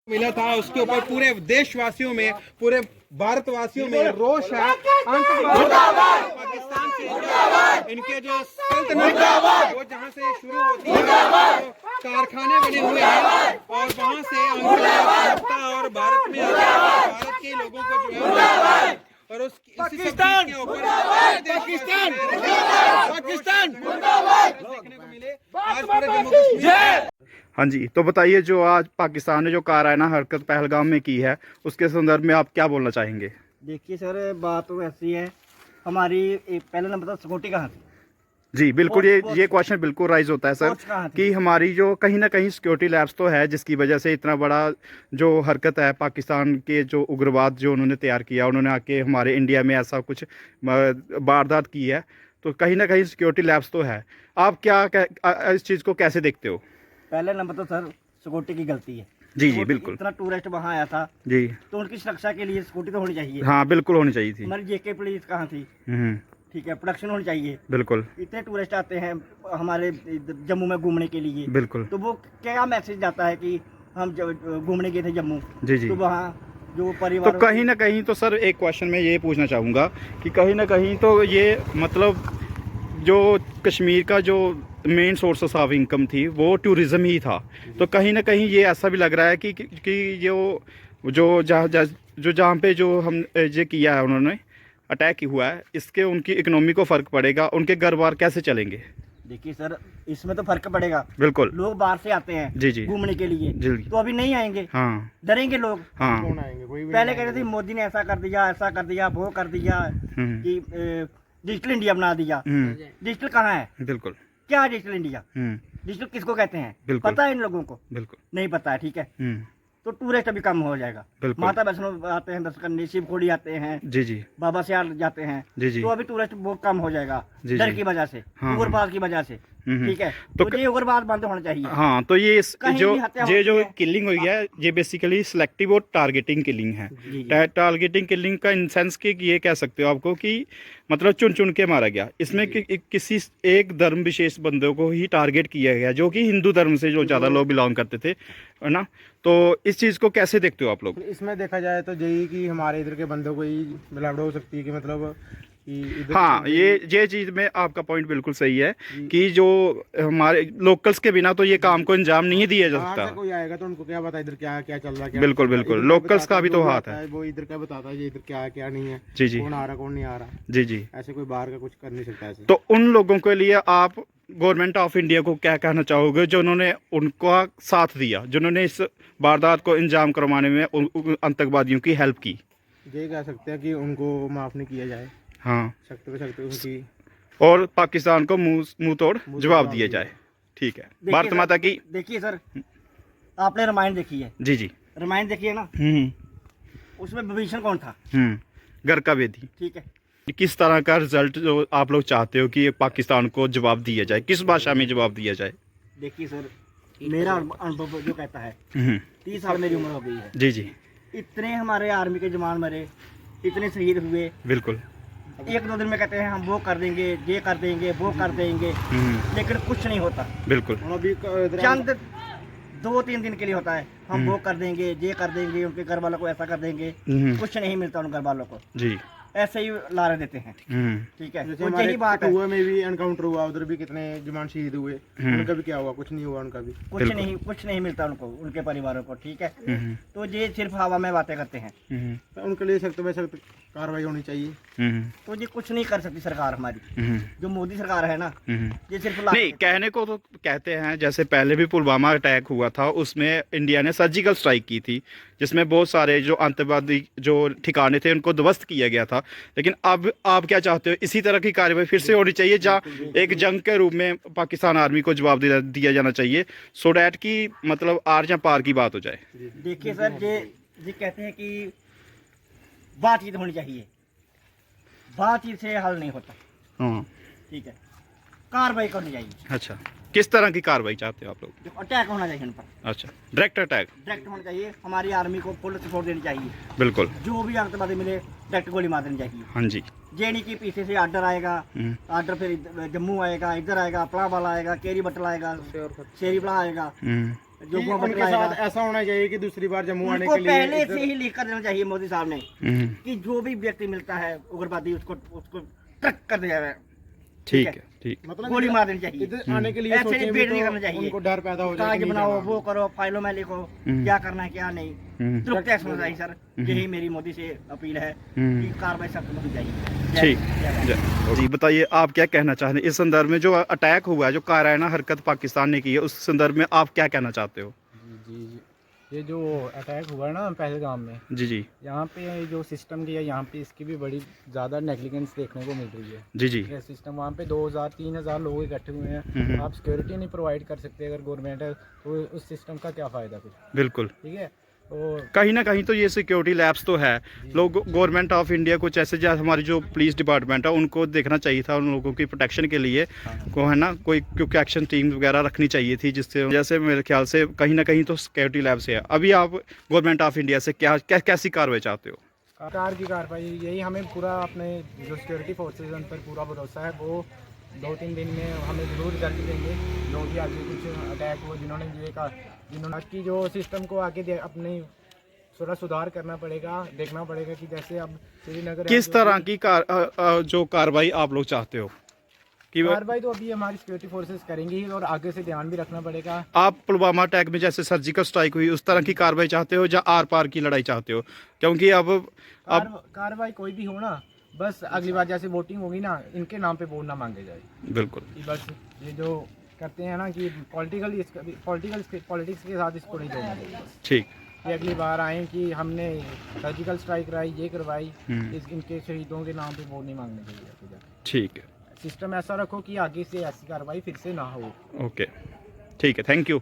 मिला था उसके ऊपर पूरे देशवासियों में, पूरे भारतवासियों में रोष है। पाकिस्तान से इनके जो सल्तनत वो जहाँ से शुरू होती है, तो कारखाने बने हुए हैं और वहाँ से और भारत में भारत के लोगों को जो है और उस पाकिस्तान के ऊपर पाकिस्तान देखने को मिले आज पूरे जम्मू कश्मीर। हाँ जी, तो बताइए जो आज पाकिस्तान ने जो काराना हरकत पहलगाम में की है उसके संदर्भ में आप क्या बोलना चाहेंगे? देखिए सर, बात तो ऐसी है, हमारी पहले नंबर तो सिक्योरिटी कहाँ थी? जी बिल्कुल, ये क्वेश्चन बिल्कुल राइज होता है सर कि हमारी जो कहीं ना कहीं सिक्योरिटी लैब्स तो है जिसकी वजह से इतना बड़ा जो हरकत है पाकिस्तान के जो उग्रवाद जो उन्होंने तैयार किया, उन्होंने आके हमारे इंडिया में ऐसा कुछ वारदात की है, तो कहीं ना कहीं सिक्योरिटी लैब्स तो है। आप क्या इस चीज़ को कैसे देखते हो? पहले नंबर तो सर सिक्योरिटी की गलती है। जी बिल्कुल, इतना टूरिस्ट वहाँ आया था जी, तो उनकी सुरक्षा के लिए सिक्योरिटी तो होनी चाहिए। हाँ बिल्कुल होनी चाहिए थी। हमारी जेके पुलिस कहाँ थी? ठीक है, प्रोडक्शन होनी चाहिए। बिल्कुल, इतने टूरिस्ट आते हैं हमारे जम्मू में घूमने के लिए, बिल्कुल, तो वो क्या मैसेज जाता है कि हम घूमने गए थे जम्मू, जी जी, तो वहाँ जो परिवार तो कहीं ना कहीं तो सर एक क्वेश्चन मैं ये पूछना चाहूँगा कि कहीं ना कहीं तो ये मतलब जो कश्मीर का जो मेन सोर्सेस ऑफ इनकम थी वो टूरिज़्म ही था, तो कहीं ना कहीं ये ऐसा भी लग रहा है कि जो जहाँ पे जो हम ये किया है उन्होंने अटैक हुआ है, इसके उनकी इकोनॉमी को फ़र्क पड़ेगा, उनके घर बार कैसे चलेंगे? देखिए सर, इसमें तो फर्क पड़ेगा। बिल्कुल, लोग बाहर से आते हैं जी जी घूमने के लिए, जी, तो अभी नहीं आएंगे, हाँ डरेंगे लोग। हाँ, कौन आएंगे? कोई भी पहले कह रहे थे मोदी ने ऐसा कर दिया, ऐसा कर दिया, वो कर दिया कि डिजिटल इंडिया बना दिया। डिजिटल कहाँ है? बिल्कुल, क्या है डिजिटल इंडिया? डिजिटल किसको कहते हैं? बिल्कुल, पता है इन लोगों को? बिल्कुल नहीं पता है, ठीक है। तो टूरिस्ट अभी कम हो जाएगा। बिल्कुल, माता वैष्णो आते हैं दर्शन करने, शिवखोड़ी आते हैं, जी जी, बाबा सियाल जाते हैं, जी जी, तो अभी टूरिस्ट बहुत कम हो जाएगा जी डर जी, की वजह से, हाँ, उग्रवाद की वजह से, ठीक है। तो तो ये उग्रवाद बंद होना चाहिए। हाँ, तो ये जो है। किलिंग हुई है ये बेसिकली सिलेक्टिव और टारगेटिंग किलिंग है। टारगेटिंग किलिंग का इन सेंस कि ये कह सकते हो आपको कि मतलब चुन चुन के मारा गया, इसमें किसी एक धर्म विशेष बंदों को ही टारगेट किया गया जो कि हिंदू धर्म से जो ज़्यादा लोग बिलोंग करते थे, है ना? तो इस चीज़ को कैसे देखते हो आप लोग? इसमें देखा जाए तो यही कि हमारे इधर के बंदों को ही मिलावट हो सकती है कि मतलब हाँ, ये चीज़ में आपका पॉइंट बिल्कुल सही है कि जो हमारे लोकल्स के बिना तो ये काम को अंजाम नहीं दिया जा सकता। कोई आएगा तो उनको क्या पता इधर क्या क्या चल रहा है? बिल्कुल बिल्कुल, लोकल्स का भी तो हाथ है, वो इधर क्या बताता है ये इधर क्या है क्या नहीं है, जी जी, कौन आ रहा कौन नहीं आ रहा, जी जी, ऐसे कोई बाहर का कुछ कर नहीं सकता ऐसे। तो उन लोगों के लिए आप गवर्नमेंट ऑफ इंडिया को क्या कहना चाहोगे जो उन्होंने उनका साथ दिया, जिन्होंने इस वारदात को अंजाम करवाने में आतंकवादियों की हेल्प की? ये कह सकते हैं कि उनको माफ नहीं किया जाए, हाँ, सख्त पे सख्त उनकी, और पाकिस्तान को मुंह तोड़ जवाब दिया जाए। ठीक है, भारत माता की। देखिए सर, आपने रामायण देखी है? जी जी, रामायण देखी है ना? उसमें विभीषण कौन था? घर का वेदी। ठीक है, किस तरह का रिजल्ट जो आप लोग चाहते हो कि पाकिस्तान को जवाब दिया जाए, किस भाषा में जवाब दिया जाए? देखिए सर, मेरा अनुभव जो कहता है, 30 साल मेरी उम्र हो गई है, जी जी, इतने हमारे आर्मी के जवान मरे, इतने शहीद हुए, बिल्कुल, एक दो दिन में कहते हैं हम वो कर देंगे, ये कर देंगे, वो कर देंगे, लेकिन कुछ नहीं होता। बिल्कुल, अभी चंद 2-3 दिन के लिए होता है, हम वो कर देंगे, ये कर देंगे, उनके घर वालों को ऐसा कर देंगे, कुछ नहीं मिलता उन घर वालों को, जी, ऐसे ही लारे देते हैं। ठीक है, जैसे तो हमारे यही बात है। कठुआ में भी एनकाउंटर हुआ, उधर भी कितने जवान शहीद हुए, उनका भी क्या हुआ? कुछ नहीं हुआ उनका भी, कुछ नहीं मिलता उनको, उनके परिवारों को, ठीक है। तो ये सिर्फ हवा में बातें करते हैं। तो उनके लिए सख्त में सख्त कार्रवाई होनी चाहिए। तो ये कुछ नहीं कर सकती सरकार हमारी, जो मोदी सरकार है ना, ये सिर्फ नहीं, कहने को तो कहते हैं जैसे पहले भी पुलवामा अटैक हुआ था उसमें इंडिया ने सर्जिकल स्ट्राइक की थी जिसमें बहुत सारे जो आतंकवादी जो ठिकाने थे उनको ध्वस्त किया गया था, लेकिन अब आप क्या चाहते हो? इसी तरह की कार्रवाई फिर से होनी चाहिए जहाँ एक जंग के रूप में पाकिस्तान आर्मी को जवाब दिया जाना चाहिए, सो डैट की मतलब आर या पार की बात हो जाए। देखिए सर, ये कहते हैं कि बातचीत होनी चाहिए, बातचीत से हल नहीं होता, हाँ, ठीक है, कार्रवाई करनी चाहिए। अच्छा, किस तरह की कार्रवाई चाहते हो आप लोग? जो अटैक होना चाहिए उन पर, अच्छा, डायरेक्ट अटैक, डायरेक्ट होना चाहिए, हमारी आर्मी को फुल सपोर्ट देनी चाहिए, बिल्कुल, जो भी आतंकवादी मिले डायरेक्ट गोली मार देनी चाहिए। हाँ जी, ये नहीं कि पीछे से आर्डर आएगा, आर्डर फिर जम्मू आएगा, इधर आएगा, पलावाला आएगा, केरी बटल आएगा, शेरी बड़ा आएगा, जो कि गवर्नमेंट उनके साथ लाएगा ऐसा होना चाहिए कि दूसरी बार जम्मू आने उनको के लिए पहले से ही लिख कर देना चाहिए मोदी साहब ने हम्म, कि जो भी व्यक्ति मिलता है उग्रवादी उसको ट्रक कर दिया है, ठीक है, ठीक। मतलब गोली मार देनी चाहिए। इधर आने के लिए ऐसे सोचें भी वेट नहीं तो करना चाहिए। उनको डर पैदा हो जाए कि कागज नहीं बनाओ, जाना। वो करो, फाइलों में लिखो क्या करना है क्या नहीं, हम्म, तुरंत टैक्स होना चाहिए सर। यही मेरी मोदी से अपील है हम्म। कि कार्रवाई सख्त होनी चाहिए। ठीक। जय भारत। जी बताइए, आप क्या कहना चाहते हैं इस संदर्भ में जो अटैक हुआ है, जो कायराना हरकत पाकिस्तान ने की है, उस संदर्भ में आप क्या कहना चाहते हो? जी, ये जो अटैक हुआ है ना पहलगाम में, जी जी यहाँ पे जो सिस्टम की है, यहाँ पे इसकी भी बड़ी ज़्यादा नेग्लिजेंस देखने को मिल रही है। जी जी ये सिस्टम वहाँ पे 2000-3000 लोग इकट्ठे हुए हैं, हम्म। आप सिक्योरिटी नहीं प्रोवाइड कर सकते अगर गवर्नमेंट है, तो उस सिस्टम का क्या फ़ायदा फिर? बिल्कुल। ठीक है, तो कहीं ना कहीं तो ये सिक्योरिटी लैब्स तो है, लोग गवर्नमेंट ऑफ इंडिया कुछ ऐसे जैसे हमारी जो पुलिस डिपार्टमेंट है उनको देखना चाहिए था, उन लोगों की प्रोटेक्शन के लिए को है ना कोई क्विक एक्शन टीम वगैरह रखनी चाहिए थी, जिससे जैसे मेरे ख्याल से कहीं ना कहीं तो सिक्योरिटी लैब से है। अभी आप गवर्नमेंट ऑफ इंडिया से कैसी कार्रवाई चाहते हो? सरकार की कार्रवाई यही, हमें पूरा अपने जो सिक्योरिटी फोर्सेज उन पर पूरा भरोसा है, वो 2-3 दिन में हमें ज़रूर रिजल्ट देंगे। जो भी आगे कुछ अटैक हुआ, जिन्होंने की जो सिस्टम को आगे अपने थोड़ा सुधार करना पड़ेगा, देखना पड़ेगा कि जैसे अब श्रीनगर किस तरह की जो कार्रवाई आप लोग चाहते हो कि कार्रवाई तो अभी हमारी सिक्योरिटी फोर्सेस करेंगी ही, और आगे से ध्यान भी रखना पड़ेगा। आप पुलवामा अटैक में जैसे सर्जिकल स्ट्राइक हुई उस तरह की कार्रवाई चाहते हो या आर पार की लड़ाई चाहते हो? क्योंकि अब कार्रवाई कोई भी हो ना, बस अगली बार जैसे वोटिंग होगी ना, इनके नाम पे वोट ना मांगे जाए। बिल्कुल कि बस ये जो करते हैं ना कि पॉलिटिक्स के साथ इसको नहीं जोड़ना चाहिए। ठीक। कि अगली बार आए कि हमने सर्जिकल स्ट्राइक कराई, ये करवाई, हम्म। इनके शहीदों के नाम पे वोट नहीं मांगने चाहिए। ठीक है, सिस्टम ऐसा रखो कि आगे से ऐसी कार्रवाई फिर से ना हो। ओके, ठीक है, थैंक यू।